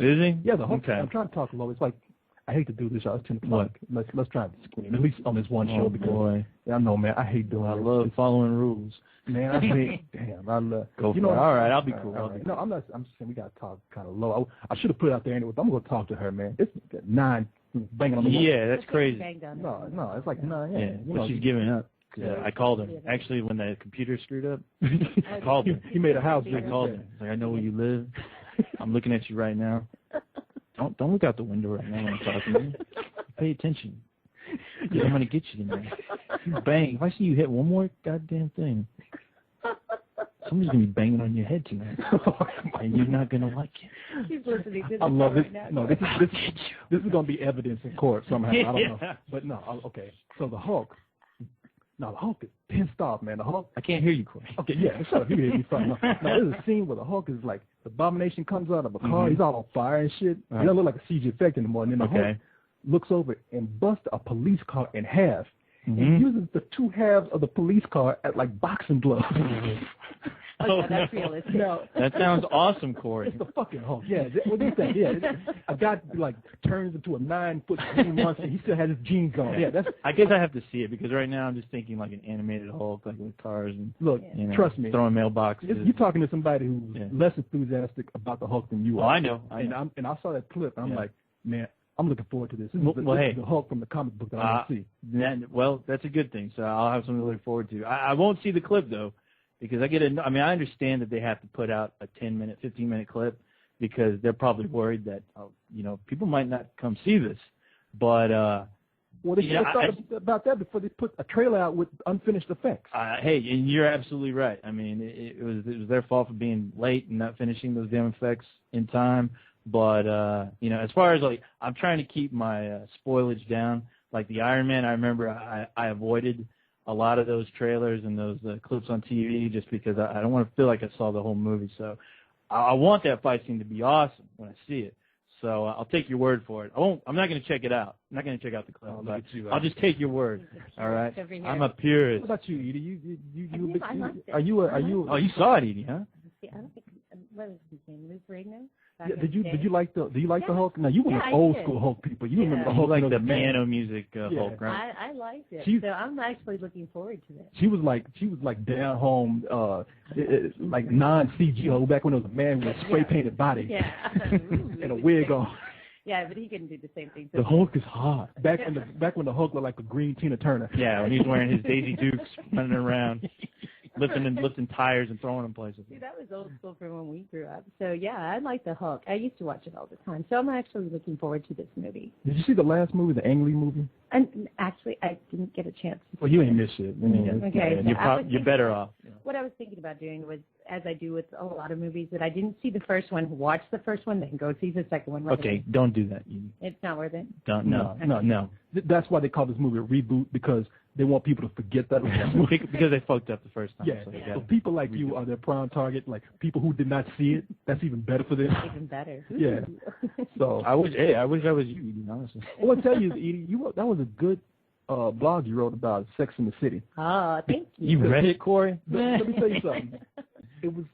Is he? Yeah, the Hulk. Okay. I'm trying to talk low. It's like, I hate to do this, y'all. It's 10 o'clock. Let's try to scream, at least on this one show. Because, boy. Yeah, I know, man. I hate doing it. I love following rules. Man, I hate, damn, I love. Go for it. All right, I'll be cool. Right. No, I'm not. I'm just saying we got to talk kind of low. I should have put it out there anyway, but I'm going to talk to her, man. It's 9 banging on the wall. Yeah, that's crazy. No, it's like 9. Yeah, but she's giving up. I called her. Actually, when the computer screwed up, I called her. You made a house. I called her. Like, I know where you live. I'm looking at you right now. Don't look out the window right now when I'm talking to you. Pay attention. Yeah, I'm gonna get you tonight. You bang. If I see you hit one more goddamn thing, somebody's gonna be banging on your head tonight, and you're not gonna like it. She's listening to this. I love this. Right now. No, this is gonna be evidence in court somehow. I don't know. But no, okay. So the Hulk. No, the Hulk is pissed off, man. The Hulk. I can't hear you, Corey. Okay, yeah, shut up. You hear me fine. No, there's a scene where the Hulk is like, the Abomination comes out of a car. He's all on fire and shit. He doesn't look like a CG effect anymore. And then the Hulk looks over and busts a police car in half. And uses the 2 halves of the police car as like boxing gloves. Oh, that's realistic. Now, that sounds awesome, Corey. It's the fucking Hulk. Yeah, what do you think? Yeah, a guy like turns into a 9-foot green monster. He still has his jeans on. Yeah, that's. I guess I have to see it because right now I'm just thinking like an animated Hulk, like with cars and look. You know, trust me, throwing mailboxes. You're talking to somebody who's less enthusiastic about the Hulk than you are. I know. And I saw that clip. And I'm like, man, I'm looking forward to this. This is the Hulk from the comic book that I want to see. Well, that's a good thing. So I'll have something to look forward to. I won't see the clip though. Because I understand that they have to put out a 10-minute, 15-minute clip because they're probably worried that, people might not come see this. But, they should have thought about that before they put a trailer out with unfinished effects. Hey, and you're absolutely right. I mean, it was their fault for being late and not finishing those damn effects in time. But, as far as, like, I'm trying to keep my spoilage down. Like the Iron Man, I remember I avoided a lot of those trailers and those clips on TV just because I don't want to feel like I saw the whole movie. So I want that fight scene to be awesome when I see it. So I'll take your word for it. I'm not going to check it out. I'm not going to check out the clip. I'll just take your word. All right. I'm a purist. What about you, Edie? Are you? Oh, you saw it, Edie, huh? See, I don't think. What is his name? Luke Rigno? Yeah, do you like the Hulk? Now you were the old school Hulk people. You remember the Hulk, like the piano music Hulk, right? I liked it. So I'm actually looking forward to this. She was like down home, like non-CG Hulk back when it was a man with a spray painted body, and a wig on. Yeah, but he couldn't do the same thing. The Hulk is hot. Back when the Hulk looked like a green Tina Turner. Yeah, when he was wearing his Daisy Dukes, running around. Lifting tires and throwing them places. See, that was old school from when we grew up. So, yeah, I like the Hulk. I used to watch it all the time. So I'm actually looking forward to this movie. Did you see the last movie, the Ang Lee movie? And actually, I didn't get a chance to see Well, you ain't missed shit. Okay. You're better off. What I was thinking about doing was, as I do with a lot of movies, that I didn't see the first one, watch the first one, then go see the second one. Okay, don't do that. It's not worth it? No. That's why they call this movie a reboot, because they want people to forget that movie. Because they fucked up the first time. Yeah. So people like you are their prime target, like people who did not see it. That's even better for them. Even better. Yeah. So I wish I was you, Edie, honestly. I want to tell you, Edie, that was a good blog you wrote about Sex in the City. Oh, thank you. You read it, Corey? Let me tell you something. It was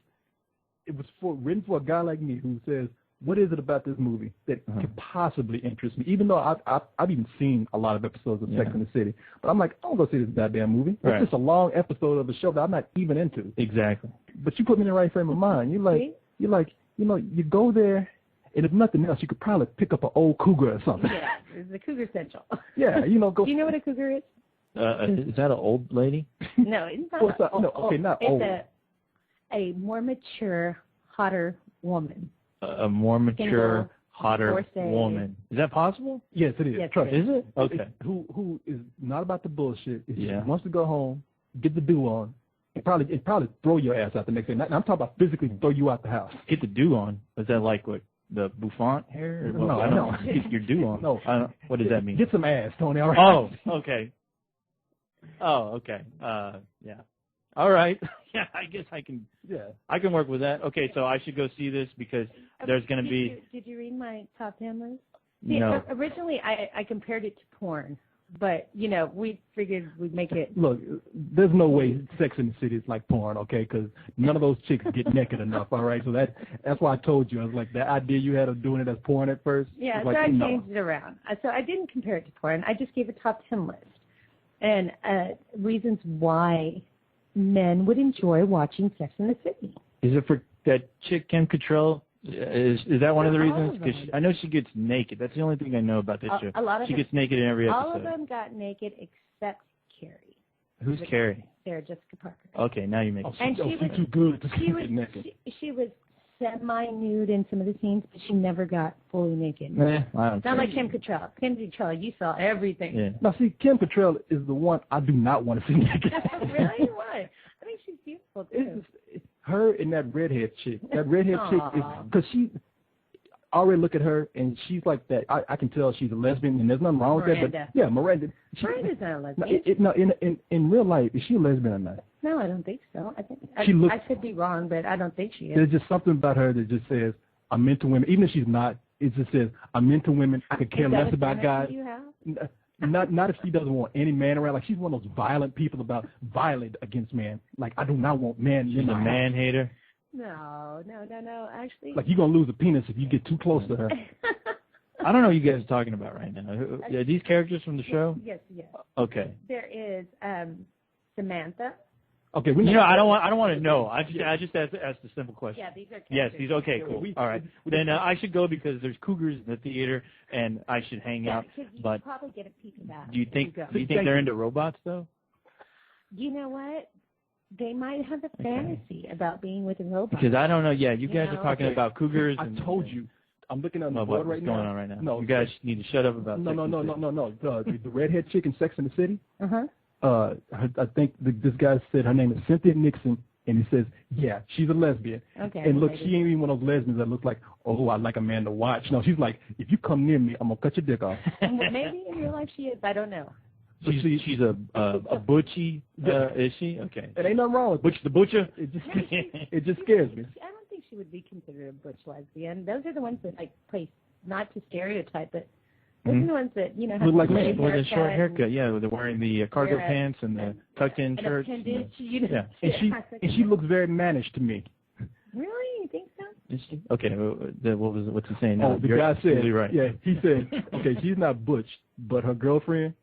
written for a guy like me who says, what is it about this movie that could possibly interest me? Even though I've even seen a lot of episodes of Sex in the City, but I'm like, I don't go see this goddamn movie. It's just a long episode of a show that I'm not even into. Exactly. But you put me in the right frame of mind. You're like, you go there, and if nothing else, you could probably pick up an old cougar or something. Yeah, it's a cougar central. Yeah, go. Do you know what a cougar is? Is that an old lady? No, it's not. Not old. It's a more mature, hotter woman. A more mature, hotter woman. Is that possible? Yes, it is. Yes, Trust me. Is it? Okay. Who is not about the bullshit. She wants to go home, get the do on, and probably throw your ass out the next day. I'm talking about physically throw you out the house. Get the do on. Is that like what? The bouffant hair? No. Get your do on. No. What does that mean? Get some ass, Tony. All right. Oh, okay. Yeah. All right. Yeah, I guess I can. Yeah. I can work with that. Okay, so I should go see this because there's going to be. Did you read my top 10 list? No. Originally, I compared it to porn. But, we figured we'd make it. Look, there's no way Sex in the City is like porn, okay? Because none of those chicks get naked enough, all right? So that's why I told you. I was like, the idea you had of doing it as porn at first. Yeah, so I changed it around. So I didn't compare it to porn. I just gave a top 10 list. And reasons why men would enjoy watching Sex in the City. Is it for that chick Kim Cattrall? Is that one of the reasons? Because I know she gets naked. That's the only thing I know about this show. A lot of she gets naked in every episode. All of them got naked except Carrie. Who's Carrie? Sarah Jessica Parker. Okay, now you make it. And she was too good to get naked. She was semi-nude in some of the scenes, but she never got fully naked. Not like Kim Cattrall. Kim Cattrall, you saw everything. Yeah. Now, see, Kim Cattrall is the one I do not want to see naked. Really? Why? I think she's beautiful, too. It's her and that redhead chick. That redhead chick is, because I already look at her, and she's like that. I can tell she's a lesbian, and there's nothing wrong with that. But yeah, Miranda. Miranda's not a lesbian. In real life, is she a lesbian or not? No, I don't think so. I think I could be wrong, but I don't think she is. There's just something about her that just says, I'm into women. Even if she's not, it just says, I'm into women. I could care less about guys. You have? Not if she doesn't want any man around. Like, she's one of those violent people about violent against men. Like, I do not want men. She's a man hater. No. Actually, like, you're gonna lose a penis if you get too close to her. I don't know what you guys are talking about right now. Are these characters from the show? Yes. Okay. There is Samantha. Okay, I don't want to know. I just asked a simple question. Yeah, these are characters. Yes, these okay, cool. All right. Then I should go because there's cougars in the theater and I should hang out. You but probably get a peek of that. Do you think they're into robots though? You know what? They might have a fantasy about being with a robot. Because I don't know. Yeah, you guys are talking about cougars. I told you. I'm looking on the board right now. What's going on right now? No, you guys need to shut up about. No. The redhead chick in Sex in the City. I think this guy said her name is Cynthia Nixon, and he says, yeah, she's a lesbian. Okay. And look, she ain't even one of those lesbians that looks like, oh, I'd like a man to watch. No, she's like, if you come near me, I'm gonna cut your dick off. Maybe in real life she is. I don't know. She's a butchie, is she? Okay. It ain't nothing wrong with Butch the Butcher. It just scares me. I don't think she would be considered a butch lesbian. Those are the ones that play not to stereotype, but those are the ones that have look like me with a short haircut. Yeah, they're wearing the cargo pants and the tucked-in shirts. Yeah, and she looks very mannish to me. Really, you think so? Is she? Okay. What's he saying? Oh, the guy said. Right. Yeah, he said. Okay, she's not butch, but her girlfriend.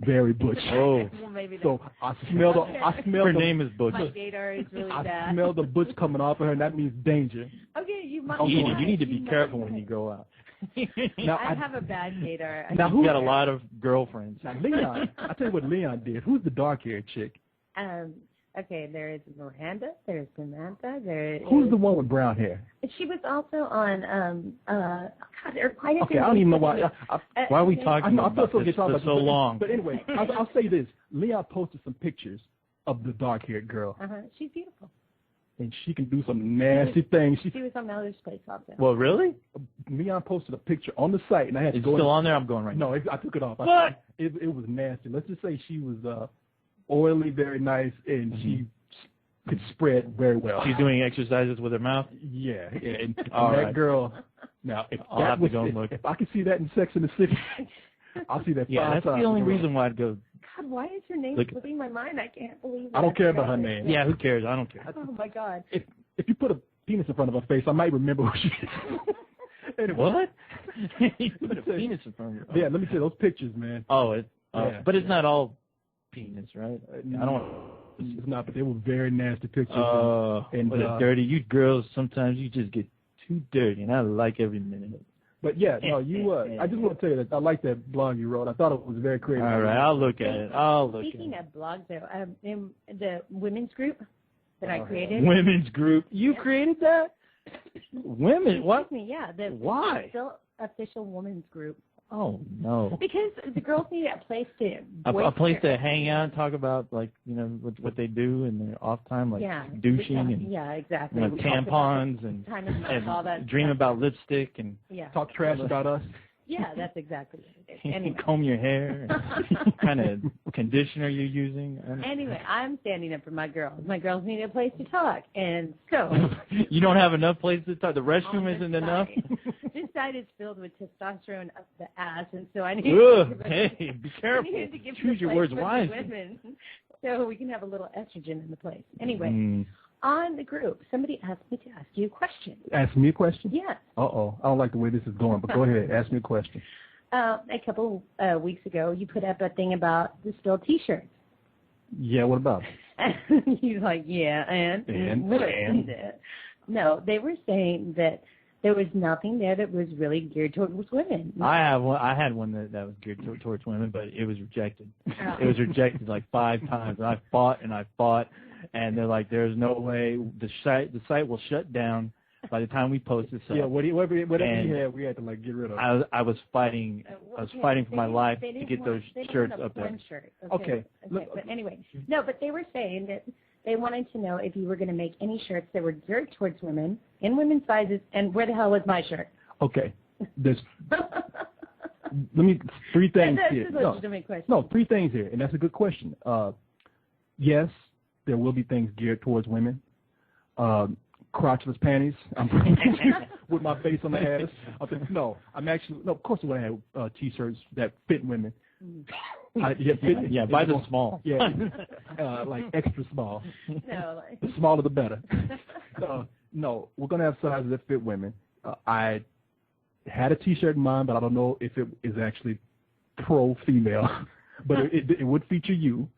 Very butch. Oh. Well, maybe so I smell her name is Butch. My gator is really bad. I smell the butch coming off of her, and that means danger. Okay, you need to be careful when you go out. Now, I have a bad gator. Now, who's got a lot of girlfriends? Now, Leon, I tell you what Leon did. Who's the dark-haired chick? Okay, there is Miranda, there's Samantha, Who's the one with brown hair? She was also on, Okay, I don't even know why. Why are we talking about this for so long? But anyway, I'll say this. Leon posted some pictures of the dark-haired girl. She's beautiful. And she can do some nasty things. She was on Meller's Place also. Well, really? Leon posted a picture on the site, and I had to go. It's still on there? I'm going right now. No, I took it off. What? It was nasty. Let's just say she was oily, very nice, and she could spread very well. She's doing exercises with her mouth? Yeah. And All that right. girl, now, I'll have to go and look. If I can see that in Sex in the City, I'll see that 5 times. Yeah, that's the only reason why I'd go. God, why is her name slipping my mind? I can't believe that. I don't care about her name. Yeah, who cares? I don't care. Oh, my God. If you put a penis in front of her face, I might remember who she is. Anyway. What? You put a penis in front of her? Yeah, let me see those pictures, man. Oh, but it's not all penis, right? I don't. It's not, but they were very nasty pictures. And dirty. You girls, sometimes you just get too dirty, and I like every minute of it. But yeah, no, I just want to tell you that I like that blog you wrote. I thought it was very creative. All right, I'll look at it. Speaking of blogs, though, in the women's group that I created. Women's group? You created that? Women? What? Excuse me, yeah. Why? Still official women's group. Oh, no. Because the girls need a place to a place to hang out and talk about, like, what they do in their off time, like douching and exactly. Tampons and all that dream about lipstick and talk trash about us. Yeah, that's exactly what it is. Anyway. Comb your hair. What kind of conditioner you're using? Anyway, I'm standing up for my girls. My girls need a place to talk, and so. You don't have enough place to talk. The restroom isn't enough. This side is filled with testosterone up the ass, and so I need. Hey, be careful. Choose your words wisely. So we can have a little estrogen in the place. Anyway. On the group, somebody asked me to ask you a question. Ask me a question? Yes. Uh-oh. I don't like the way this is going, but go ahead. Ask me a question. A couple weeks ago, you put up a thing about the spilled T-shirts. Yeah, what about it? He's like, yeah, and? No, they were saying that there was nothing there that was really geared towards women. I had one that was geared towards women, but it was rejected. Oh. It was rejected like 5 times, and I fought, and they're like, "There's no way the site will shut down by the time we post this up." Yeah, whatever you had, we had to like get rid of. I was fighting. I was fighting for my life to get those shirts up there. Shirt. Okay. But anyway, no, but they were saying that they wanted to know if you were going to make any shirts that were geared towards women in women's sizes, and where the hell was my shirt? Okay, there's. Let me 3 things here. No, 3 things here, and that's a good question. Yes. There will be things geared towards women. Crotchless panties. I'm with my face on the ass. Of course I'm going to have T-shirts that fit women. Buy them small. Yeah, like extra small. No, the smaller the better. No, we're going to have sizes that fit women. I had a T-shirt in mind, but I don't know if it is actually pro-female. But it would feature you.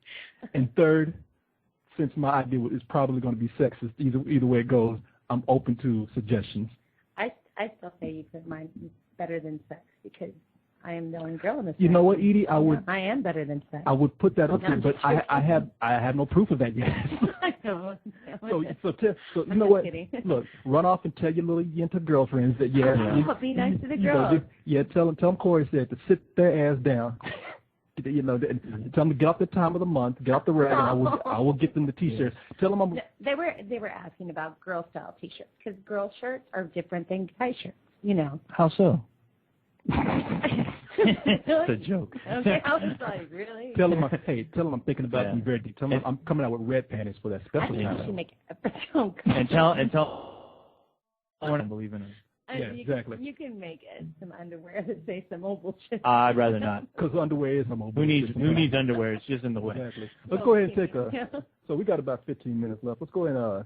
And third, since my idea is probably going to be sexist, either way it goes, I'm open to suggestions. I still say you could mine better than sex because I am the only girl in this. You know what, Edie? I am better than sex. I would put that up there, but I have no proof of that yet. I know. So you know what? Kidding. Look, run off and tell your little yenta girlfriends that be nice to the girls. Tell them Korey said to sit their ass down. Tell them to get off the time of the month, get off the rag, and I will get them the T-shirts. Tell them They were asking about girl style T-shirts because girl shirts are different than guy shirts. You know. How so? It's a joke. Okay, I was like, really? Tell them I'm thinking about them very deep. Tell them I'm coming out with red panties for that special time. I think you should make a joke. And tell I want to believe in it. Exactly. You can make some underwear that say some old bullshit. I'd rather not. Because underwear is some old bullshit. Who needs underwear? It's just in the way. Exactly. Let's go ahead and take so we got about 15 minutes left. Let's go ahead and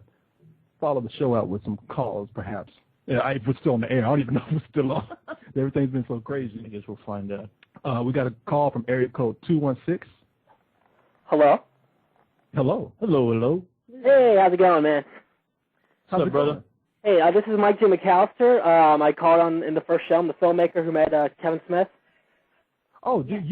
follow the show out with some calls, perhaps. Yeah, if we're still on the air. I don't even know if we're still on. Everything's been so crazy. I guess we'll find out. We got a call from area code 216. Hello? Hello. Hello. Hey, how's it going, man? What's up, brother? Hey, this is Mike J. McAllister. I called in the first show. I'm the filmmaker who met Kevin Smith. Oh, dude,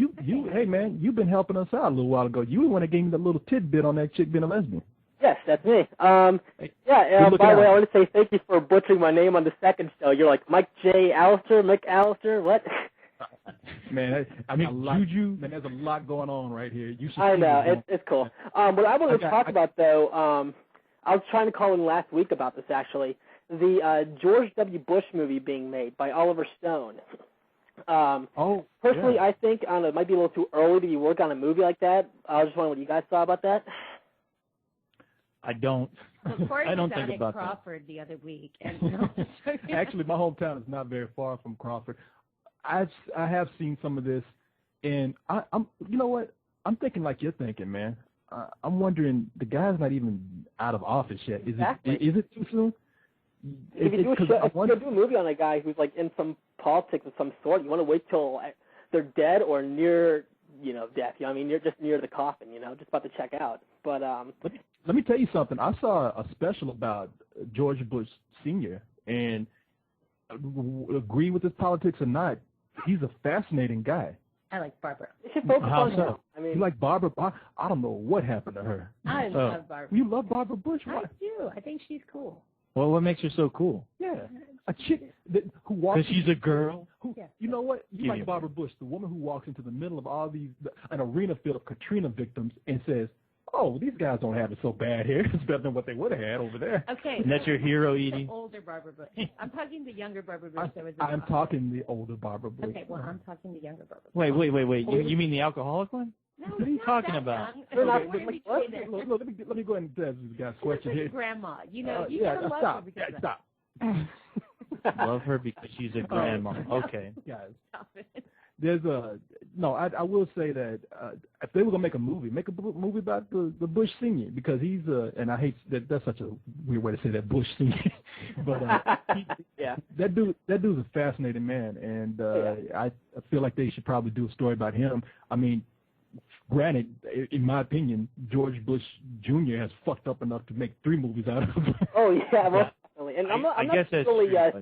hey, man, you've been helping us out a little while ago. You the one that gave me the little tidbit on that chick being a lesbian. Yes, that's me. By the way, I want to say thank you for butchering my name on the second show. You're like Mike J. McAllister, what? Man, I mean, Juju, man, there's a lot going on right here. You should. I know, it's cool. What I wanted to talk about, though, I was trying to call in last week about this, actually. The George W. Bush movie being made by Oliver Stone. Personally, I think, I don't know, it might be a little too early to be working on a movie like that. I was just wondering what you guys thought about that. I don't. I don't think about Crawford the other week. And actually, my hometown is not very far from Crawford. I have seen some of this, and I'm you know what? I'm thinking like you're thinking, man. I'm wondering, the guy's not even out of office yet. Is it too soon? If you do a movie on a guy who's like in some politics of some sort, you want to wait till they're dead or near, death. You know what I mean? You're just near the coffin, just about to check out. But let me tell you something. I saw a special about George Bush Sr. and agree with his politics or not, he's a fascinating guy. I like Barbara. You should focus on her. I mean, you like Barbara? I don't know what happened to her. I love Barbara. You love Barbara Bush? I do. I think she's cool. Well, what makes her so cool? Yeah, a chick who walks. Because she's a girl. You know what? You like Barbara Bush, the woman who walks into the middle of all these, an arena filled of Katrina victims, and says, oh, these guys don't have it so bad here. It's better than what they would have had over there. Okay. And that's your hero, Edie? The older Barbara Bush. I'm talking the younger Barbara Bush. I'm talking the older Barbara Bush. Okay, well, I'm talking the younger Barbara Bush. Wait. You mean the alcoholic one? No, what are you talking about? Let me go ahead and answer this guy's question here. Grandma. You know, you gotta love her because stop. Love her because she's a grandma. Okay. Guys, Stop it. there's I will say that if they were gonna make a movie about the Bush Senior, because he's and I hate that's such a weird way to say that, Bush Senior, but that dude's a fascinating man, and I feel like they should probably do a story about him. I mean, granted, in my opinion, George Bush Jr. has fucked up enough to make 3 movies out of him. Oh yeah, well, definitely. And I'm not really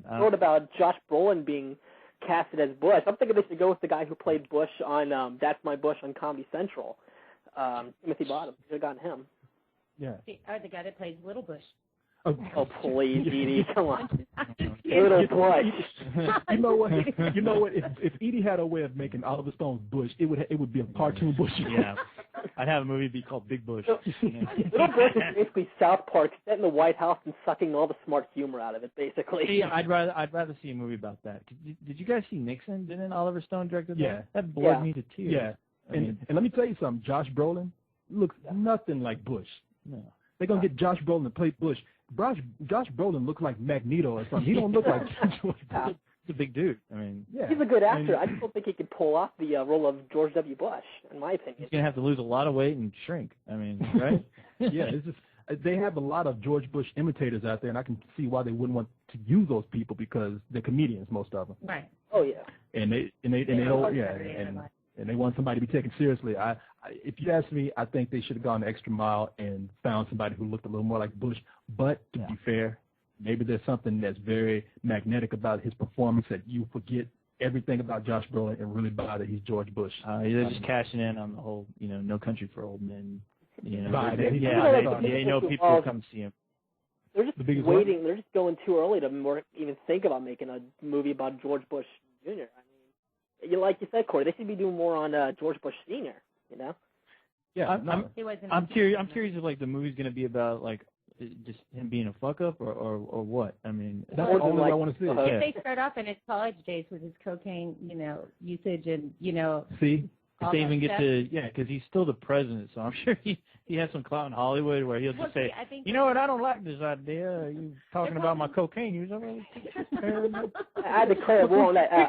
thrilled about Josh Brolin being casted as Bush. I'm thinking they should go with the guy who played Bush on That's My Bush on Comedy Central, Timothy Bottom. Should have gotten him. Yeah. Or the guy that plays Little Bush. Oh please, Edie, come on. Little Bush. You know what? If Edie had a way of making Oliver Stone's Bush, it would be a cartoon Bush. Yeah. I'd have a movie be called Big Bush. Little Bush is basically South Park set in the White House and sucking all the smart humor out of it, basically. Yeah, I'd rather see a movie about that. Did you guys see Nixon? Didn't Oliver Stone direct that? Yeah. That bored me to tears. Yeah. And let me tell you something. Josh Brolin looks nothing like Bush. No. They're gonna get Josh Brolin to play Bush. Josh Brolin looks like Magneto or something. He don't look like George Bush. He's a big dude. I mean, he's a good actor. I just don't think he could pull off the role of George W. Bush, in my opinion. He's gonna have to lose a lot of weight and shrink. I mean, right? Yeah, it's just they have a lot of George Bush imitators out there, and I can see why they wouldn't want to use those people because they're comedians, most of them. Right. Oh yeah. And they want somebody to be taken seriously. If you ask me, I think they should have gone the extra mile and found somebody who looked a little more like Bush. But to be fair, maybe there's something that's very magnetic about his performance that you forget everything about Josh Brolin and really buy that he's George Bush. They're just cashing in on the whole, No Country for Old Men. People will come see him. They're just waiting. They're just going too early to even think about making a movie about George Bush Jr. I mean, like you said, Corey, they should be doing more on George Bush Sr. Yeah, I'm curious if the movie's going to be about just him being a fuck up or what. I mean, that's the only way I want to see it. If they start off in his college days with his cocaine, usage and see. If they even get to, because he's still the president, so I'm sure he has some clout in Hollywood where he'll just say, you know what, I don't like this idea. You talking about my cocaine use. I declare war on that. We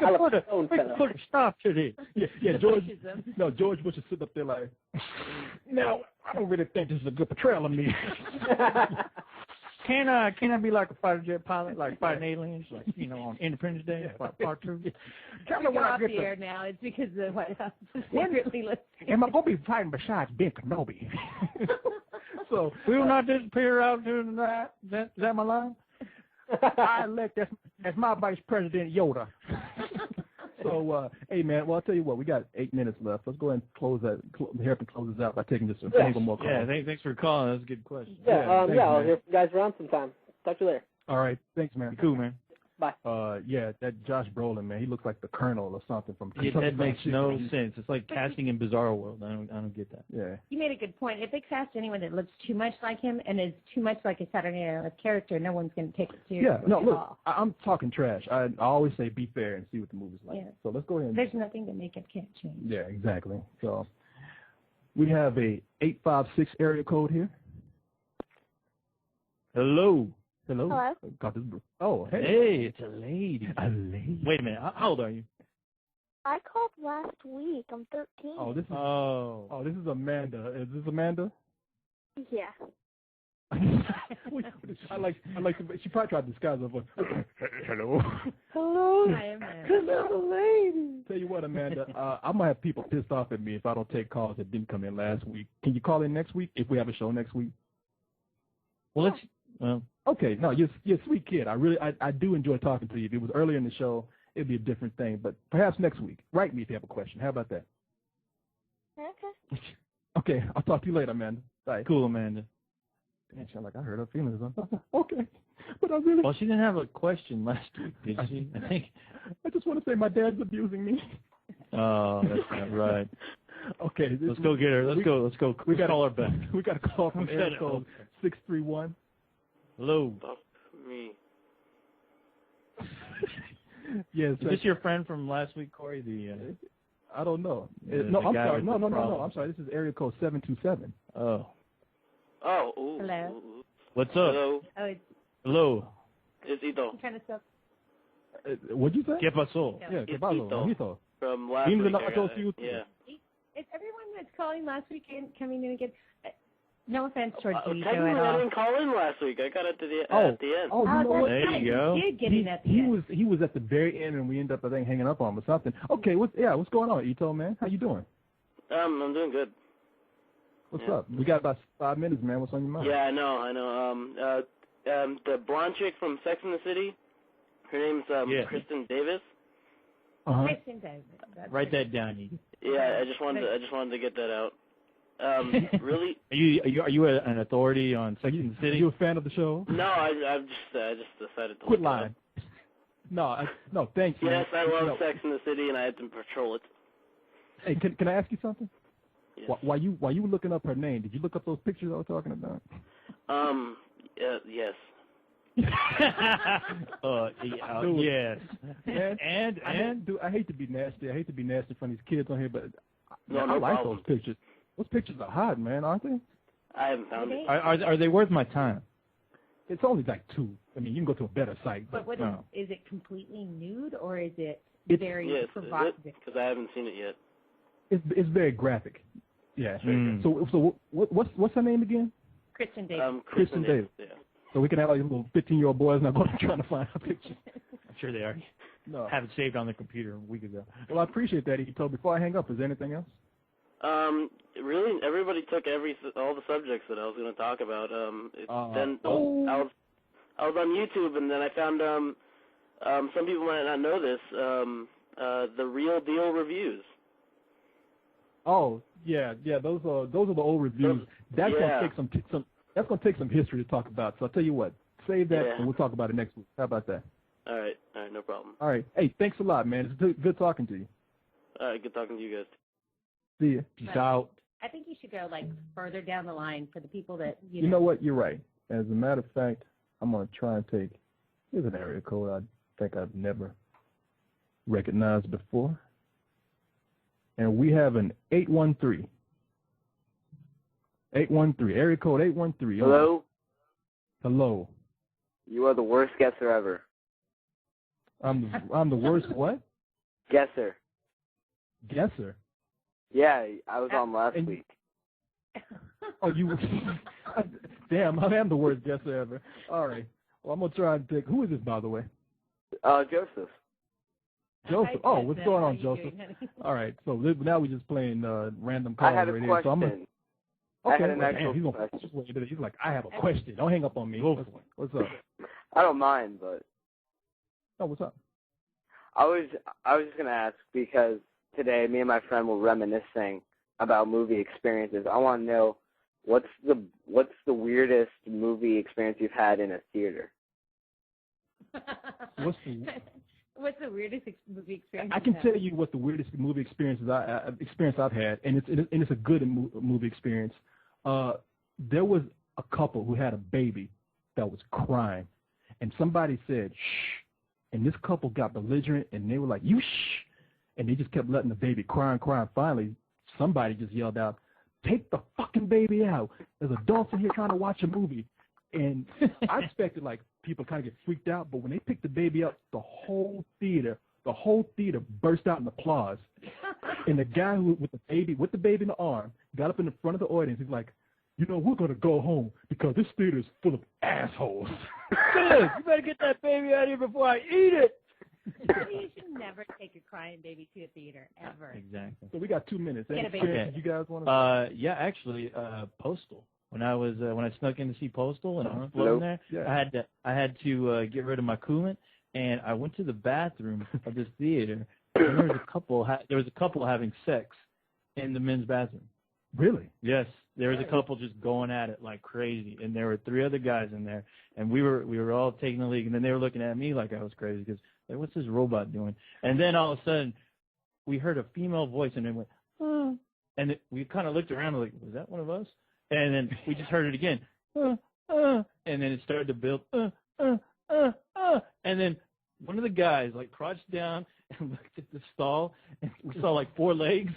can put a stop to this. Yeah, George Bush is sitting up there like, no, I don't really think this is a good portrayal of me. Can I be like a fighter jet pilot, like fighting aliens, on Independence Day, part 2? Tell me when I get air now. It's because the White House is secretly listening. Am I going to be fighting besides Ben Kenobi? So we will not disappear out into the night. Is that my line? I elect as my vice president Yoda. So, hey, man, well, I'll tell you what, we got 8 minutes left. Let's go ahead and close that. Harrison closes out by taking just a single more call. Yeah, thanks for calling. That's a good question. I'll hear from you guys around sometime. Talk to you later. All right. Thanks, man. Cool, man. Bye. That Josh Brolin, man, he looks like the Colonel or something from That makes no sense. It's like casting in Bizarro World. I don't get that. Yeah. You made a good point. If they cast anyone that looks too much like him and is too much like a Saturday Night Live character, no one's going to take it seriously. Yeah. No, look, I'm talking trash. I always say be fair and see what the movie's like. Yeah. So let's go ahead. There's nothing to make it can't change. Yeah, exactly. So we have a 856 area code here. Hello. Hello? Got this. Oh, hey. Hey, it's a lady. A lady. Wait a minute. How old are you? I called last week. I'm 13. Oh, this is Amanda. Is this Amanda? Yeah. I like. She probably tried to disguise her voice. Hello. Hello. Hi, Amanda. Hello, lady. Tell you what, Amanda. I'm gonna have people pissed off at me if I don't take calls that didn't come in last week. Can you call in next week if we have a show next week? Well, okay. No, you're a sweet kid. I do enjoy talking to you. If it was earlier in the show, it'd be a different thing. But perhaps next week. Write me if you have a question. How about that? Okay. Okay. I'll talk to you later, Amanda. Bye. Cool, Amanda. Man, sound like I hurt her feelings. Okay. But I really... Well, she didn't have a question last week, did she? I think. I just want to say my dad's abusing me. Oh, that's not right. Okay. Let's go get her. Let's go. We got call her back. We got a call from area code 631. Hello. Me. Yes. Is this your friend from last week, Corey? I don't know. The I'm guy sorry. with the No. problem. I'm sorry. This is area code 727. Oh. Oh. Ooh. Hello. What's up? Hello. Oh, it's Hello. It's Ito. kind of stuff. What'd you say? ¿Qué pasó? Yeah, It's ¿qué pasó? Ito. Ojito. From last Vino week. de nachos to you. Yeah. Is everyone that's calling last weekend coming in again? No offense towards you, Technically, at I all. didn't call in last week. I got it at the end. Oh, you know what? There you go. You did get in at the end. He was at the very end, and we ended up, I think, hanging up on him or something. Okay, what's going on, Ito, man? How you doing? I'm doing good. What's up? We got about 5 minutes, man. What's on your mind? Yeah, I know. The blonde chick from Sex and the City, her name's Kristen Davis. Uh-huh. Kristen Davis. Write that down, Edie. Yeah, I just wanted to get that out. Really? Are you an authority on Sex and the City? Are you a fan of the show? No, I just decided to Quit look it lying. up. No, thanks, man. Yes, I love Sex and the City, and I had to patrol it. Hey, can I ask you something? Yes. While you were looking up her name, did you look up those pictures I was talking about? Yes. Yes. And dude, I hate to be nasty. I hate to be nasty in front of these kids on here, but No I like problem. those pictures. Those pictures are hot, man, aren't they? I haven't found it. Are they worth my time? It's only like 2. I mean, you can go to a better site. But what No. is it completely nude or is it It's- very Yes, provocative? because I haven't seen it yet. It's very graphic. Yeah. Mm. So what's her name again? Kristen Davis. Kristen Davis. Yeah. So we can have like little 15-year-old boys now going trying to find her picture. I'm sure they already No. have it saved on their computer a week ago. Well, I appreciate that, Ito. Before I hang up, is there anything else? Really, everybody took all the subjects that I was going to talk about. I was on YouTube, and then I found some people might not know this. The Real Deal reviews. Oh, yeah. Those are the old reviews. That's Yeah. gonna take that's gonna take some history to talk about. So I'll tell you what, save that Yeah. and we'll talk about it next week. How about that? All right, no problem. All right. Hey, thanks a lot, man. It's good talking to you. All right, good talking to you guys. See ya. Peace out. I think you should go further down the line for the people that You know what? You're right. As a matter of fact, I'm gonna try and take. Here's an area code I think I've never recognized before. And we have an 813. 813. Area code 813. Hello? Hello. You are the worst guesser ever. I'm the worst what? Guesser. Guesser. Yeah, I was on last and- week. Oh, you. Damn, I am the worst guesser ever. All right. Well, I'm gonna try and take. Who is this, by the way? Joseph. Joseph. Oh, what's going on, Joseph? All right. So now we're just playing random calls I had a right question. here. So I'm gonna, okay. I had an well, actual damn, question. he's like, I have a question. Don't hang up on me. What's up? I don't mind, but Oh, what's up? I was just gonna ask because today me and my friend were reminiscing about movie experiences. I want to know what's the weirdest movie experience you've had in a theater? What's the weirdest movie experience? I can tell you what the weirdest movie experience I've had, and it's a good movie experience. There was a couple who had a baby that was crying, and somebody said shh, and this couple got belligerent, and they were like, you shh, and they just kept letting the baby cry. Finally, somebody just yelled out, take the fucking baby out. There's adults in here trying to watch a movie. And I expected like people kind of get freaked out, but when they picked the baby up, the whole theater burst out in applause. And the guy with the baby in the arm got up in the front of the audience. He's like, we're gonna go home because this theater is full of assholes. You better get that baby out of here before I eat it. You should never take a crying baby to a theater ever. Exactly. So we got 2 minutes. Get Any a baby. experiences you guys want to? Yeah, actually, Postal. When I snuck in to see Postal and I was floating there, Yeah. I had to get rid of my coolant, and I went to the bathroom of this theater, and there was a couple having sex in the men's bathroom. Really? Yes, there was a couple just going at it like crazy, and there were 3 other guys in there, and we were all taking the lead, and then they were looking at me like I was crazy because like, what's this robot doing? And then all of a sudden, we heard a female voice, and it went, oh, And we kind of looked around like, was that one of us? And then we just heard it again. And then it started to build. And then one of the guys like crouched down and looked at the stall, and we saw like 4 legs.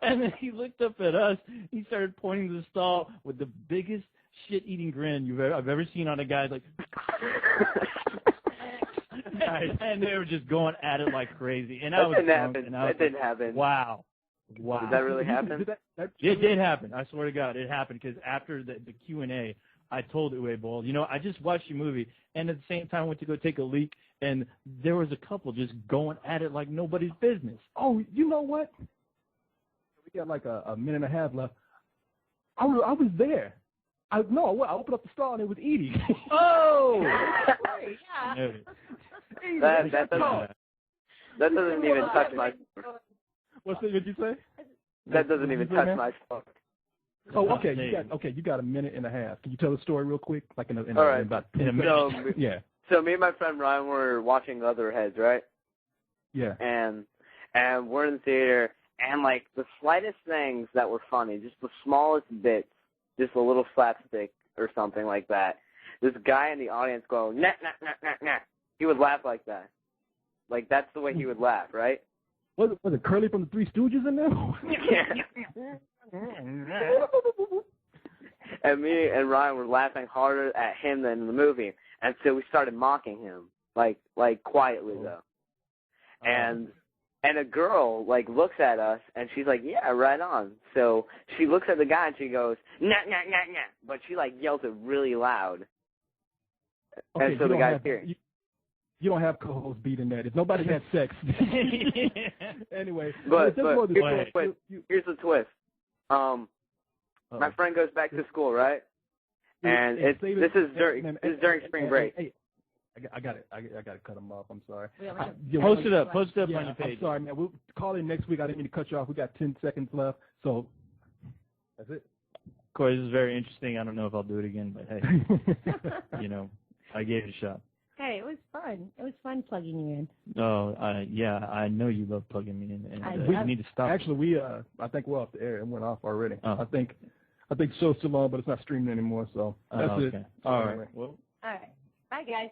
And then he looked up at us. He started pointing to the stall with the biggest shit-eating grin I've ever seen on a guy. Like, and they were just going at it like crazy. And I was drunk, and that didn't happen. Wow. Did that really happen? It did happen. I swear to God, it happened because after the Q&A, I told Uwe Boll, I just watched your movie, and at the same time I went to go take a leak, and there was a couple just going at it like nobody's business. Oh, you know what? We got like a minute and a half left. I was there. I opened up the stall, and it was Edie. Oh! Yeah. That doesn't even touch my... What'd you say? That doesn't even touch my phone. Oh, okay. You got a minute and a half. Can you tell the story real quick? Like in All right. about 10 minutes. Yeah. So me and my friend Ryan were watching Leatherheads, right? Yeah. And we're in the theater, and like the slightest things that were funny, just the smallest bits, just a little slapstick or something like that. This guy in the audience going, nah, nah, nah, nah, nah. He would laugh like that. Like that's the way he would laugh, right? Was it Curly from the Three Stooges in there? And me and Ryan were laughing harder at him than in the movie, and so we started mocking him, like quietly though. And a girl like looks at us, and she's like, "Yeah, right on." So she looks at the guy and she goes, "Nah, nah, nah, nah," but she like yells it really loud. Okay, and so the guy's hearing. You don't have co-host beating that. If nobody had sex. Anyway. But here's the twist. My friend goes back to school, right? And this is during spring break. Hey, I got it. I got to cut him off. I'm sorry. Post it up on your page. I'm sorry, man. We'll call in next week. I didn't mean to cut you off. We got 10 seconds left. So that's it. Corey, this is very interesting. I don't know if I'll do it again, but hey, I gave it a shot. Hey, it was fun. It was fun plugging you in. Oh, yeah, I know you love plugging me in, and we need to stop. Actually, I think we're off the air. It went off already. Oh. I think show's still on, but it's not streaming anymore. So that's it. All right. Well. All right. Bye, guys.